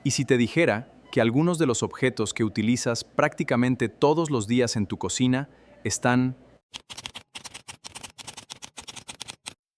¿Y si te dijera que algunos de los objetos que utilizas prácticamente todos los días en tu cocina están...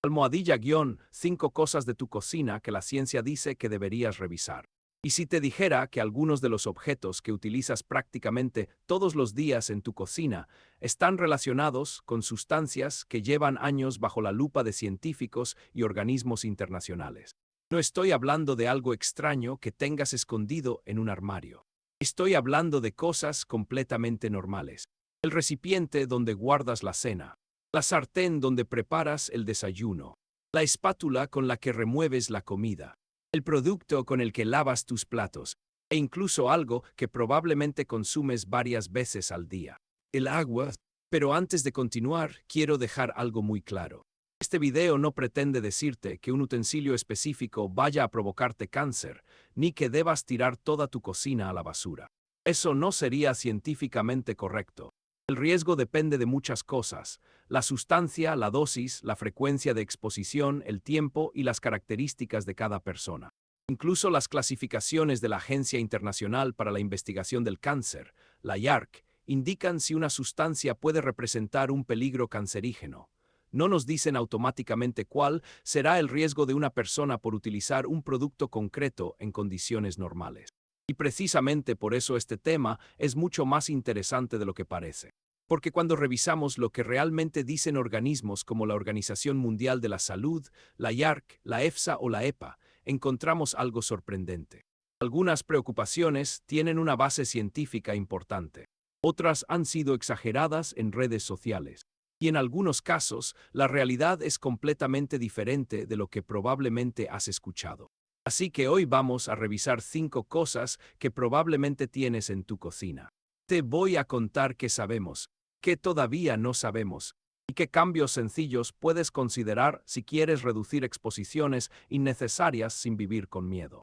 Almohadilla guión, 5 cosas de tu cocina que la ciencia dice que deberías revisar. Y si te dijera que algunos de los objetos que utilizas prácticamente todos los días en tu cocina están relacionados con sustancias que llevan años bajo la lupa de científicos y organismos internacionales. No estoy hablando de algo extraño que tengas escondido en un armario. Estoy hablando de cosas completamente normales. El recipiente donde guardas la cena, la sartén donde preparas el desayuno, la espátula con la que remueves la comida, el producto con el que lavas tus platos, e incluso algo que probablemente consumes varias veces al día, el agua. Pero antes de continuar, quiero dejar algo muy claro. Este video no pretende decirte que un utensilio específico vaya a provocarte cáncer, ni que debas tirar toda tu cocina a la basura. Eso no sería científicamente correcto. El riesgo depende de muchas cosas: la sustancia, la dosis, la frecuencia de exposición, el tiempo y las características de cada persona. Incluso las clasificaciones de la Agencia Internacional para la Investigación del Cáncer, la IARC, indican si una sustancia puede representar un peligro cancerígeno. No nos dicen automáticamente cuál será el riesgo de una persona por utilizar un producto concreto en condiciones normales. Y precisamente por eso este tema es mucho más interesante de lo que parece. Porque cuando revisamos lo que realmente dicen organismos como la Organización Mundial de la Salud, la IARC, la EFSA o la EPA, encontramos algo sorprendente. Algunas preocupaciones tienen una base científica importante. Otras han sido exageradas en redes sociales. Y en algunos casos, la realidad es completamente diferente de lo que probablemente has escuchado. Así que hoy vamos a revisar 5 cosas que probablemente tienes en tu cocina. Te voy a contar qué sabemos, qué todavía no sabemos, y qué cambios sencillos puedes considerar si quieres reducir exposiciones innecesarias sin vivir con miedo.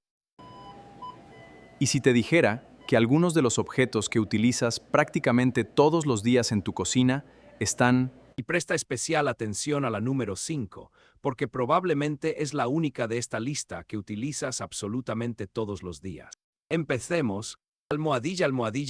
¿Y si te dijera que algunos de los objetos que utilizas prácticamente todos los días en tu cocina están... Y presta especial atención a la número 5, porque probablemente es la única de esta lista que utilizas absolutamente todos los días. Empecemos. Almohadilla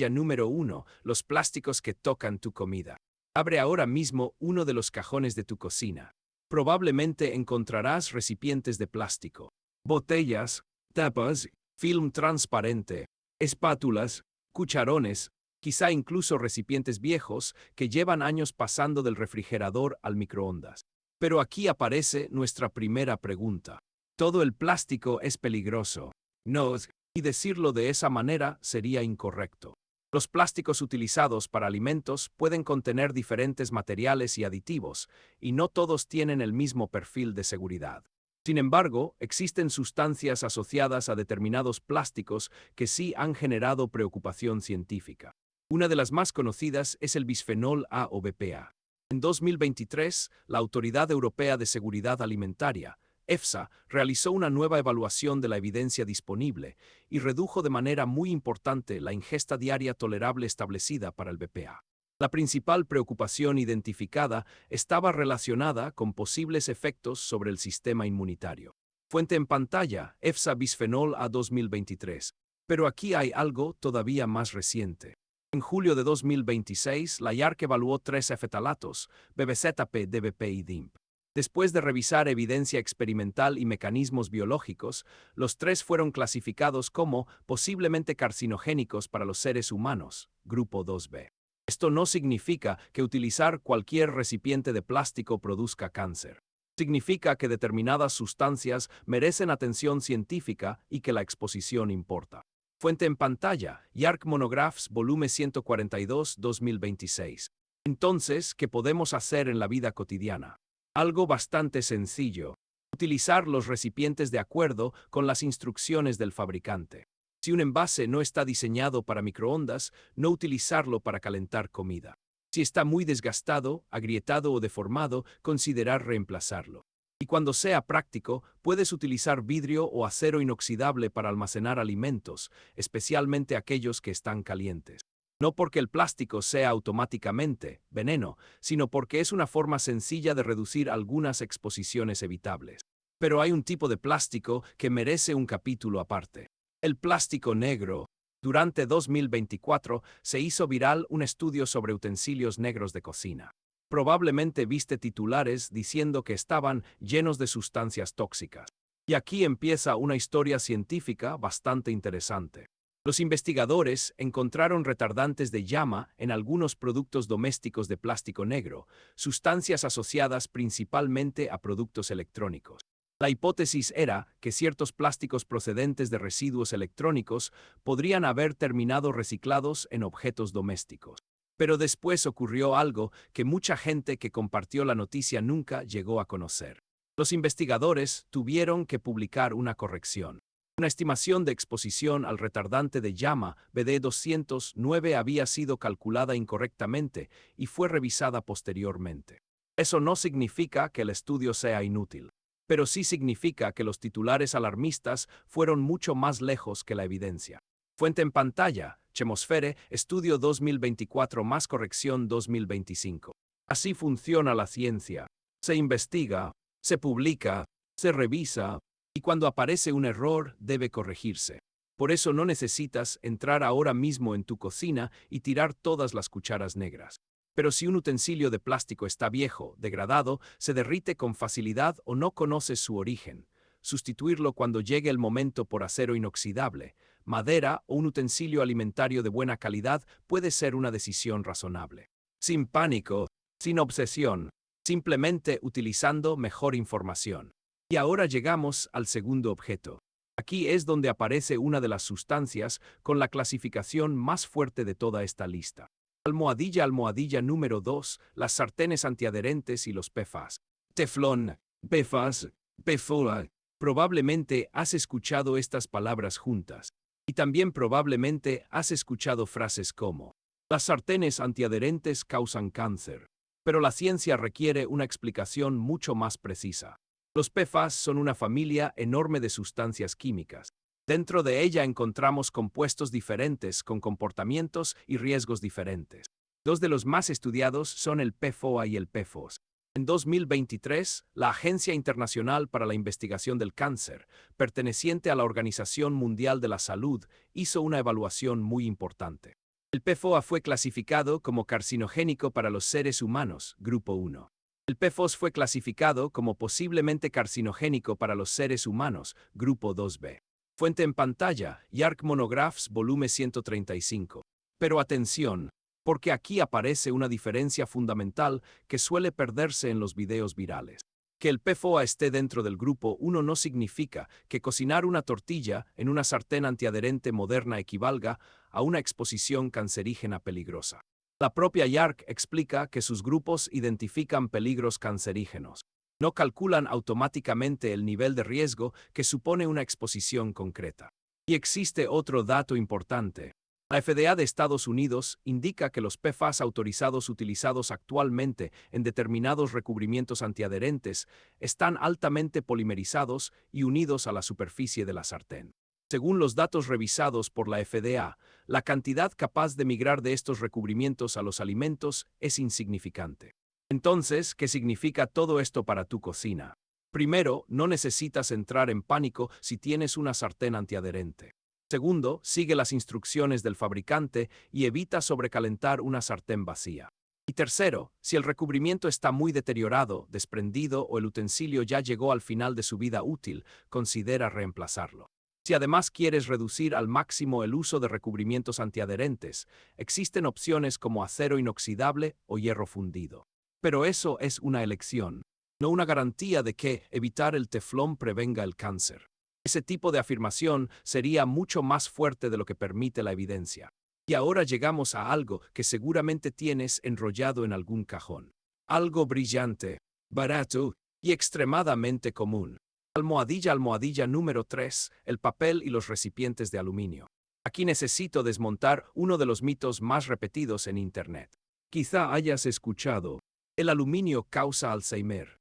número 1, los plásticos que tocan tu comida. Abre ahora mismo uno de los cajones de tu cocina. Probablemente encontrarás recipientes de plástico, botellas, tapas, film transparente, espátulas, cucharones, quizá incluso recipientes viejos que llevan años pasando del refrigerador al microondas. Pero aquí aparece nuestra primera pregunta. ¿Todo el plástico es peligroso? No, y decirlo de esa manera sería incorrecto. Los plásticos utilizados para alimentos pueden contener diferentes materiales y aditivos, y no todos tienen el mismo perfil de seguridad. Sin embargo, existen sustancias asociadas a determinados plásticos que sí han generado preocupación científica. Una de las más conocidas es el bisfenol A o BPA. En 2023, la Autoridad Europea de Seguridad Alimentaria, EFSA, realizó una nueva evaluación de la evidencia disponible y redujo de manera muy importante la ingesta diaria tolerable establecida para el BPA. La principal preocupación identificada estaba relacionada con posibles efectos sobre el sistema inmunitario. Fuente en pantalla: EFSA Bisfenol A 2023. Pero aquí hay algo todavía más reciente. En julio de 2026, la IARC evaluó 3 fetalatos, BBZP, DBP y DIMP. Después de revisar evidencia experimental y mecanismos biológicos, los 3 fueron clasificados como posiblemente carcinogénicos para los seres humanos, grupo 2B. Esto no significa que utilizar cualquier recipiente de plástico produzca cáncer. Significa que determinadas sustancias merecen atención científica y que la exposición importa. Fuente en pantalla: IARC Monographs, volumen 142, 2026. Entonces, ¿qué podemos hacer en la vida cotidiana? Algo bastante sencillo: utilizar los recipientes de acuerdo con las instrucciones del fabricante. Si un envase no está diseñado para microondas, no utilizarlo para calentar comida. Si está muy desgastado, agrietado o deformado, considerar reemplazarlo. Y cuando sea práctico, puedes utilizar vidrio o acero inoxidable para almacenar alimentos, especialmente aquellos que están calientes. No porque el plástico sea automáticamente veneno, sino porque es una forma sencilla de reducir algunas exposiciones evitables. Pero hay un tipo de plástico que merece un capítulo aparte. El plástico negro. Durante 2024 se hizo viral un estudio sobre utensilios negros de cocina. Probablemente viste titulares diciendo que estaban llenos de sustancias tóxicas. Y aquí empieza una historia científica bastante interesante. Los investigadores encontraron retardantes de llama en algunos productos domésticos de plástico negro, sustancias asociadas principalmente a productos electrónicos. La hipótesis era que ciertos plásticos procedentes de residuos electrónicos podrían haber terminado reciclados en objetos domésticos. Pero después ocurrió algo que mucha gente que compartió la noticia nunca llegó a conocer. Los investigadores tuvieron que publicar una corrección. Una estimación de exposición al retardante de llama BD209 había sido calculada incorrectamente y fue revisada posteriormente. Eso no significa que el estudio sea inútil, pero sí significa que los titulares alarmistas fueron mucho más lejos que la evidencia. Fuente en pantalla, Chemosfere, estudio 2024 más corrección 2025. Así funciona la ciencia. Se investiga, se publica, se revisa, y cuando aparece un error debe corregirse. Por eso no necesitas entrar ahora mismo en tu cocina y tirar todas las cucharas negras. Pero si un utensilio de plástico está viejo, degradado, se derrite con facilidad o no conoces su origen, sustituirlo cuando llegue el momento por acero inoxidable, madera o un utensilio alimentario de buena calidad puede ser una decisión razonable. Sin pánico, sin obsesión, simplemente utilizando mejor información. Y ahora llegamos al segundo objeto. Aquí es donde aparece una de las sustancias con la clasificación más fuerte de toda esta lista. Almohadilla número 2, las sartenes antiadherentes y los PFAS. Teflón, PFAS, PFOA. Probablemente has escuchado estas palabras juntas. Y también probablemente has escuchado frases como: las sartenes antiadherentes causan cáncer. Pero la ciencia requiere una explicación mucho más precisa. Los PFAS son una familia enorme de sustancias químicas. Dentro de ella encontramos compuestos diferentes con comportamientos y riesgos diferentes. Dos de los más estudiados son el PFOA y el PFOS. En 2023, la Agencia Internacional para la Investigación del Cáncer, perteneciente a la Organización Mundial de la Salud, hizo una evaluación muy importante. El PFOA fue clasificado como carcinogénico para los seres humanos, grupo 1. El PFOS fue clasificado como posiblemente carcinogénico para los seres humanos, grupo 2B. Fuente en pantalla, Yark Monographs, volumen 135. Pero atención, porque aquí aparece una diferencia fundamental que suele perderse en los videos virales. Que el PFOA esté dentro del grupo 1 no significa que cocinar una tortilla en una sartén antiadherente moderna equivalga a una exposición cancerígena peligrosa. La propia Yark explica que sus grupos identifican peligros cancerígenos. No calculan automáticamente el nivel de riesgo que supone una exposición concreta. Y existe otro dato importante. La FDA de Estados Unidos indica que los PFAS autorizados utilizados actualmente en determinados recubrimientos antiadherentes están altamente polimerizados y unidos a la superficie de la sartén. Según los datos revisados por la FDA, la cantidad capaz de migrar de estos recubrimientos a los alimentos es insignificante. Entonces, ¿qué significa todo esto para tu cocina? Primero, no necesitas entrar en pánico si tienes una sartén antiadherente. Segundo, sigue las instrucciones del fabricante y evita sobrecalentar una sartén vacía. Y tercero, si el recubrimiento está muy deteriorado, desprendido o el utensilio ya llegó al final de su vida útil, considera reemplazarlo. Si además quieres reducir al máximo el uso de recubrimientos antiadherentes, existen opciones como acero inoxidable o hierro fundido. Pero eso es una elección, no una garantía de que evitar el teflón prevenga el cáncer. Ese tipo de afirmación sería mucho más fuerte de lo que permite la evidencia. Y ahora llegamos a algo que seguramente tienes enrollado en algún cajón. Algo brillante, barato y extremadamente común. Almohadilla número 3, el papel y los recipientes de aluminio. Aquí necesito desmontar uno de los mitos más repetidos en Internet. Quizá hayas escuchado: el aluminio causa Alzheimer.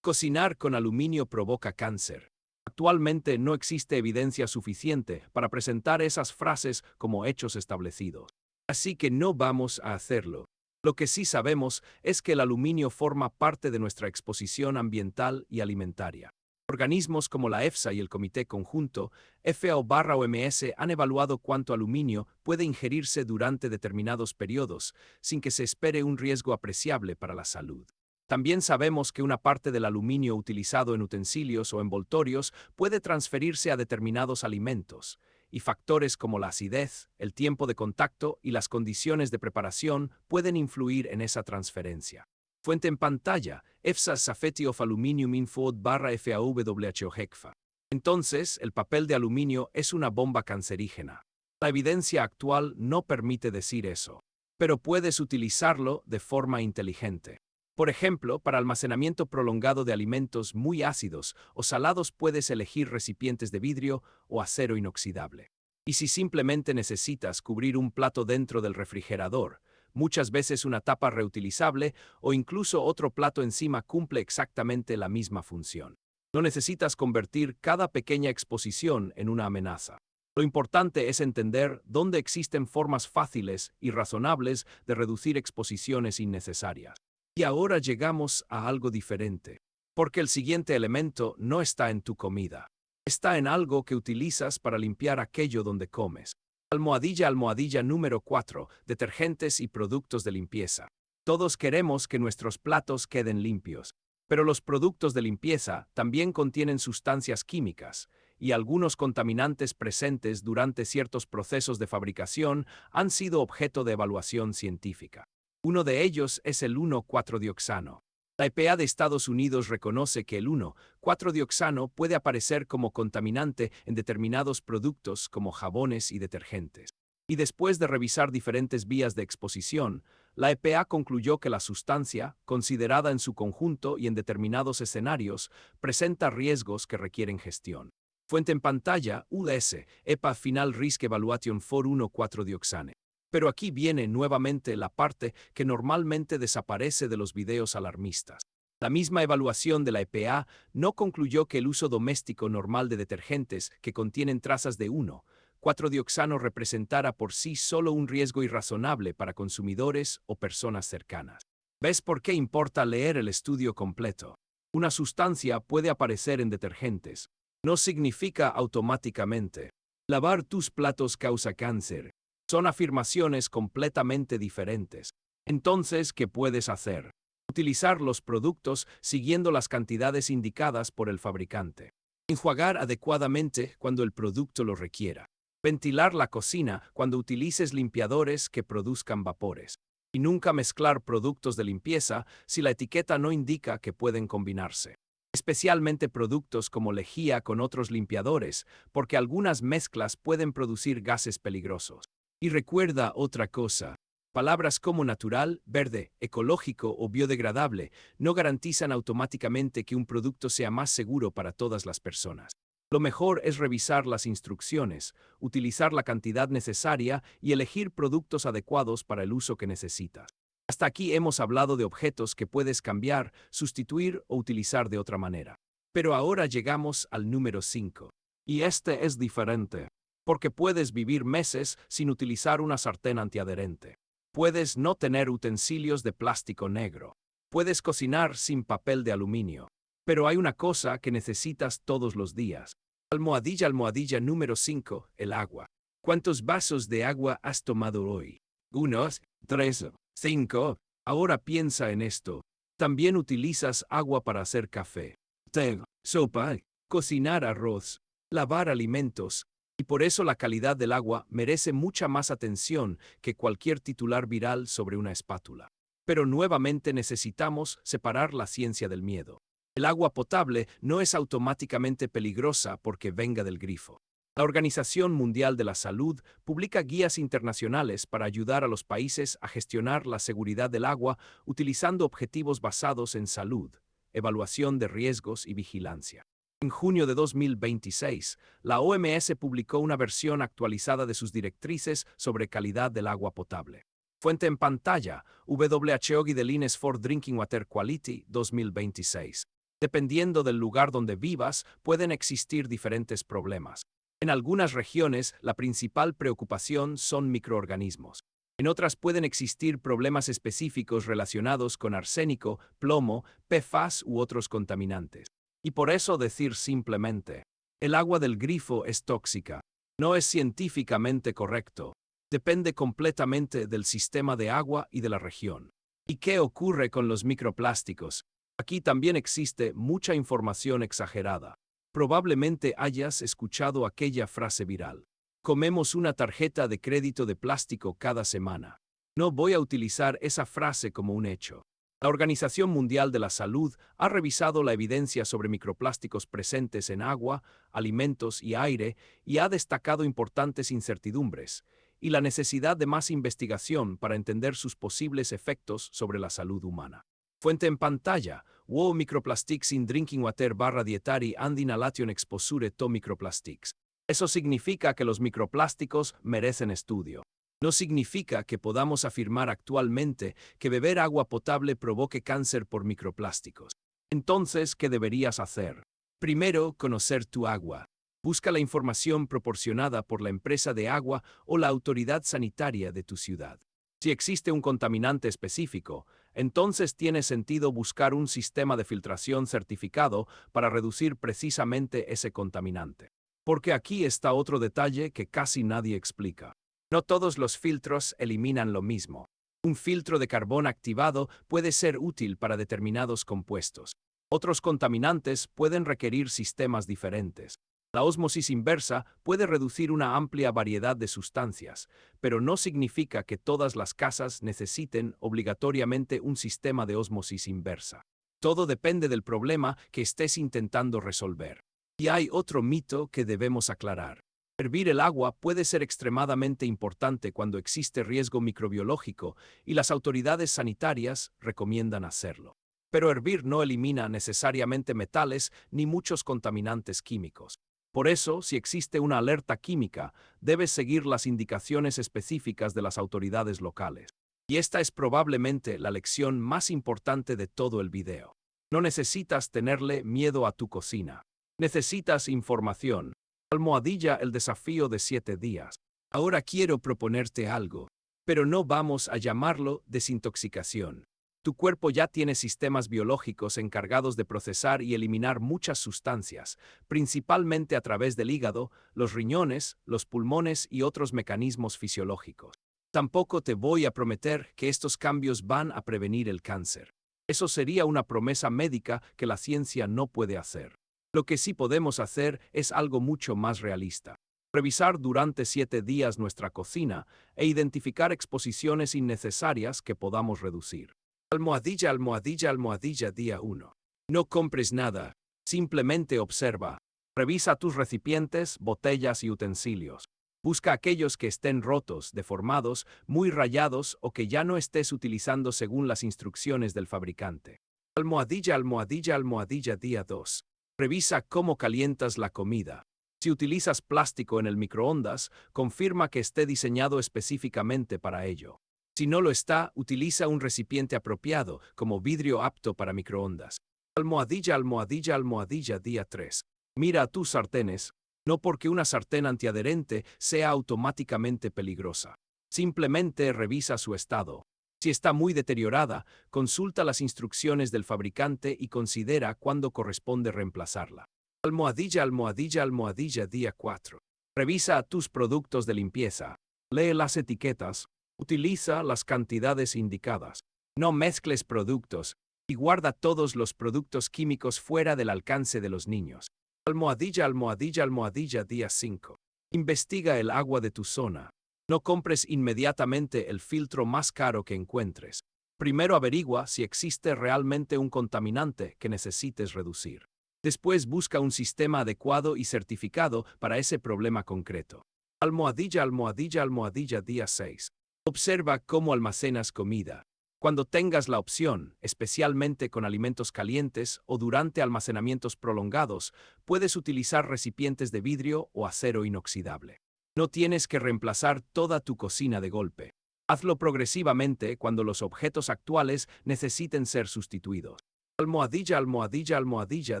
Cocinar con aluminio provoca cáncer. Actualmente no existe evidencia suficiente para presentar esas frases como hechos establecidos. Así que no vamos a hacerlo. Lo que sí sabemos es que el aluminio forma parte de nuestra exposición ambiental y alimentaria. Organismos como la EFSA y el Comité Conjunto FAO/OMS han evaluado cuánto aluminio puede ingerirse durante determinados periodos sin que se espere un riesgo apreciable para la salud. También sabemos que una parte del aluminio utilizado en utensilios o envoltorios puede transferirse a determinados alimentos, y factores como la acidez, el tiempo de contacto y las condiciones de preparación pueden influir en esa transferencia. Fuente en pantalla, EFSA Safety of Aluminium Info/FAO/WHO. Entonces, el papel de aluminio es una bomba cancerígena. La evidencia actual no permite decir eso, pero puedes utilizarlo de forma inteligente. Por ejemplo, para almacenamiento prolongado de alimentos muy ácidos o salados puedes elegir recipientes de vidrio o acero inoxidable. Y si simplemente necesitas cubrir un plato dentro del refrigerador, muchas veces una tapa reutilizable o incluso otro plato encima cumple exactamente la misma función. No necesitas convertir cada pequeña exposición en una amenaza. Lo importante es entender dónde existen formas fáciles y razonables de reducir exposiciones innecesarias. Y ahora llegamos a algo diferente, porque el siguiente elemento no está en tu comida. Está en algo que utilizas para limpiar aquello donde comes. Almohadilla número 4, detergentes y productos de limpieza. Todos queremos que nuestros platos queden limpios, pero los productos de limpieza también contienen sustancias químicas, y algunos contaminantes presentes durante ciertos procesos de fabricación han sido objeto de evaluación científica. Uno de ellos es el 1,4-dioxano. La EPA de Estados Unidos reconoce que el 1,4-dioxano puede aparecer como contaminante en determinados productos como jabones y detergentes. Y después de revisar diferentes vías de exposición, la EPA concluyó que la sustancia, considerada en su conjunto y en determinados escenarios, presenta riesgos que requieren gestión. Fuente en pantalla, US, EPA Final Risk Evaluation for 1,4-dioxane. Pero aquí viene nuevamente la parte que normalmente desaparece de los videos alarmistas. La misma evaluación de la EPA no concluyó que el uso doméstico normal de detergentes que contienen trazas de 1,4-dioxano representara por sí solo un riesgo irrazonable para consumidores o personas cercanas. ¿Ves por qué importa leer el estudio completo? Una sustancia puede aparecer en detergentes. No significa automáticamente lavar tus platos causa cáncer. Son afirmaciones completamente diferentes. Entonces, ¿qué puedes hacer? Utilizar los productos siguiendo las cantidades indicadas por el fabricante. Enjuagar adecuadamente cuando el producto lo requiera. Ventilar la cocina cuando utilices limpiadores que produzcan vapores. Y nunca mezclar productos de limpieza si la etiqueta no indica que pueden combinarse. Especialmente productos como lejía con otros limpiadores, porque algunas mezclas pueden producir gases peligrosos. Y recuerda otra cosa. Palabras como natural, verde, ecológico o biodegradable no garantizan automáticamente que un producto sea más seguro para todas las personas. Lo mejor es revisar las instrucciones, utilizar la cantidad necesaria y elegir productos adecuados para el uso que necesitas. Hasta aquí hemos hablado de objetos que puedes cambiar, sustituir o utilizar de otra manera. Pero ahora llegamos al número 5. Y este es diferente. Porque puedes vivir meses sin utilizar una sartén antiadherente. Puedes no tener utensilios de plástico negro. Puedes cocinar sin papel de aluminio. Pero hay una cosa que necesitas todos los días. Almohadilla número 5, el agua. ¿Cuántos vasos de agua has tomado hoy? 1, 3, 5. Ahora piensa en esto. También utilizas agua para hacer café, té, sopa, cocinar arroz, lavar alimentos. Y por eso la calidad del agua merece mucha más atención que cualquier titular viral sobre una espátula. Pero nuevamente necesitamos separar la ciencia del miedo. El agua potable no es automáticamente peligrosa porque venga del grifo. La Organización Mundial de la Salud publica guías internacionales para ayudar a los países a gestionar la seguridad del agua utilizando objetivos basados en salud, evaluación de riesgos y vigilancia. En junio de 2026, la OMS publicó una versión actualizada de sus directrices sobre calidad del agua potable. Fuente en pantalla, WHO Guidelines for Drinking Water Quality 2026. Dependiendo del lugar donde vivas, pueden existir diferentes problemas. En algunas regiones, la principal preocupación son microorganismos. En otras pueden existir problemas específicos relacionados con arsénico, plomo, PFAS u otros contaminantes. Y por eso decir simplemente, el agua del grifo es tóxica, no es científicamente correcto. Depende completamente del sistema de agua y de la región. ¿Y qué ocurre con los microplásticos? Aquí también existe mucha información exagerada. Probablemente hayas escuchado aquella frase viral. Comemos una tarjeta de crédito de plástico cada semana. No voy a utilizar esa frase como un hecho. La Organización Mundial de la Salud ha revisado la evidencia sobre microplásticos presentes en agua, alimentos y aire y ha destacado importantes incertidumbres y la necesidad de más investigación para entender sus posibles efectos sobre la salud humana. Fuente en pantalla: Wow microplastics in drinking water / dietary and inhalation exposure to microplastics. Eso significa que los microplásticos merecen estudio. No significa que podamos afirmar actualmente que beber agua potable provoque cáncer por microplásticos. Entonces, ¿qué deberías hacer? Primero, conocer tu agua. Busca la información proporcionada por la empresa de agua o la autoridad sanitaria de tu ciudad. Si existe un contaminante específico, entonces tiene sentido buscar un sistema de filtración certificado para reducir precisamente ese contaminante. Porque aquí está otro detalle que casi nadie explica. No todos los filtros eliminan lo mismo. Un filtro de carbón activado puede ser útil para determinados compuestos. Otros contaminantes pueden requerir sistemas diferentes. La ósmosis inversa puede reducir una amplia variedad de sustancias, pero no significa que todas las casas necesiten obligatoriamente un sistema de ósmosis inversa. Todo depende del problema que estés intentando resolver. Y hay otro mito que debemos aclarar. Hervir el agua puede ser extremadamente importante cuando existe riesgo microbiológico y las autoridades sanitarias recomiendan hacerlo. Pero hervir no elimina necesariamente metales ni muchos contaminantes químicos. Por eso, si existe una alerta química, debes seguir las indicaciones específicas de las autoridades locales. Y esta es probablemente la lección más importante de todo el video. No necesitas tenerle miedo a tu cocina. Necesitas información. Almohadilla el desafío de 7 días. Ahora quiero proponerte algo, pero no vamos a llamarlo desintoxicación. Tu cuerpo ya tiene sistemas biológicos encargados de procesar y eliminar muchas sustancias, principalmente a través del hígado, los riñones, los pulmones y otros mecanismos fisiológicos. Tampoco te voy a prometer que estos cambios van a prevenir el cáncer. Eso sería una promesa médica que la ciencia no puede hacer. Lo que sí podemos hacer es algo mucho más realista. Revisar durante 7 días nuestra cocina e identificar exposiciones innecesarias que podamos reducir. Almohadilla, almohadilla, almohadilla día 1. No compres nada, simplemente observa. Revisa tus recipientes, botellas y utensilios. Busca aquellos que estén rotos, deformados, muy rayados o que ya no estés utilizando según las instrucciones del fabricante. Almohadilla, almohadilla, almohadilla día 2. Revisa cómo calientas la comida. Si utilizas plástico en el microondas, confirma que esté diseñado específicamente para ello. Si no lo está, utiliza un recipiente apropiado, como vidrio apto para microondas. Almohadilla, almohadilla, almohadilla día 3. Mira tus sartenes. No porque una sartén antiadherente sea automáticamente peligrosa. Simplemente revisa su estado. Si está muy deteriorada, consulta las instrucciones del fabricante y considera cuándo corresponde reemplazarla. Almohadilla, almohadilla, almohadilla día 4. Revisa tus productos de limpieza. Lee las etiquetas. Utiliza las cantidades indicadas. No mezcles productos y guarda todos los productos químicos fuera del alcance de los niños. Almohadilla, almohadilla, almohadilla día 5. Investiga el agua de tu zona. No compres inmediatamente el filtro más caro que encuentres. Primero averigua si existe realmente un contaminante que necesites reducir. Después busca un sistema adecuado y certificado para ese problema concreto. Almohadilla, almohadilla, almohadilla día 6. Observa cómo almacenas comida. Cuando tengas la opción, especialmente con alimentos calientes o durante almacenamientos prolongados, puedes utilizar recipientes de vidrio o acero inoxidable. No tienes que reemplazar toda tu cocina de golpe. Hazlo progresivamente cuando los objetos actuales necesiten ser sustituidos. Almohadilla, almohadilla, almohadilla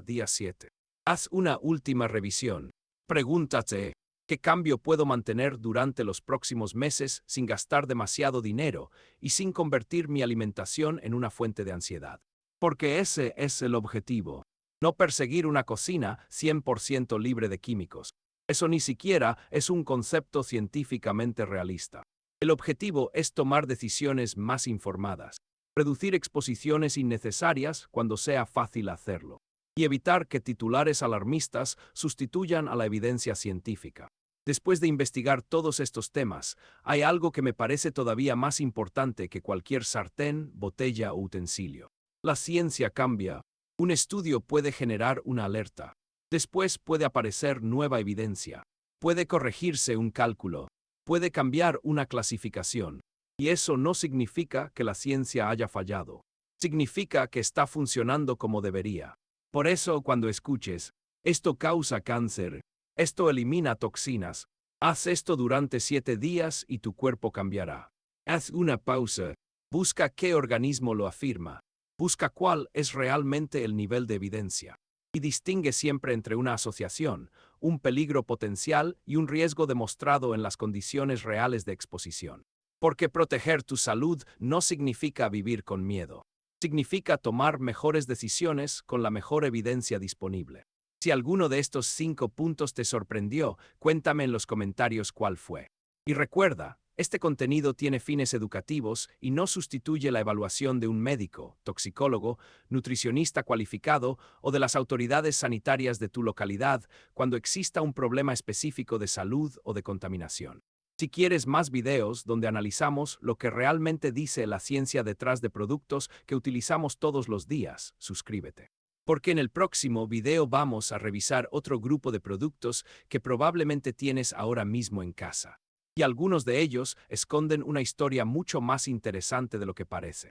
día 7. Haz una última revisión. Pregúntate, ¿qué cambio puedo mantener durante los próximos meses sin gastar demasiado dinero y sin convertir mi alimentación en una fuente de ansiedad? Porque ese es el objetivo. No perseguir una cocina 100% libre de químicos. Eso ni siquiera es un concepto científicamente realista. El objetivo es tomar decisiones más informadas, reducir exposiciones innecesarias cuando sea fácil hacerlo, y evitar que titulares alarmistas sustituyan a la evidencia científica. Después de investigar todos estos temas, hay algo que me parece todavía más importante que cualquier sartén, botella o utensilio. La ciencia cambia. Un estudio puede generar una alerta. Después puede aparecer nueva evidencia. Puede corregirse un cálculo. Puede cambiar una clasificación. Y eso no significa que la ciencia haya fallado. Significa que está funcionando como debería. Por eso, cuando escuches, esto causa cáncer, esto elimina toxinas, haz esto durante 7 días y tu cuerpo cambiará. Haz una pausa. Busca qué organismo lo afirma. Busca cuál es realmente el nivel de evidencia. Y distingue siempre entre una asociación, un peligro potencial y un riesgo demostrado en las condiciones reales de exposición. Porque proteger tu salud no significa vivir con miedo. Significa tomar mejores decisiones con la mejor evidencia disponible. Si alguno de estos 5 puntos te sorprendió, cuéntame en los comentarios cuál fue. Y recuerda, este contenido tiene fines educativos y no sustituye la evaluación de un médico, toxicólogo, nutricionista cualificado o de las autoridades sanitarias de tu localidad cuando exista un problema específico de salud o de contaminación. Si quieres más videos donde analizamos lo que realmente dice la ciencia detrás de productos que utilizamos todos los días, suscríbete. Porque en el próximo video vamos a revisar otro grupo de productos que probablemente tienes ahora mismo en casa. Y algunos de ellos esconden una historia mucho más interesante de lo que parece.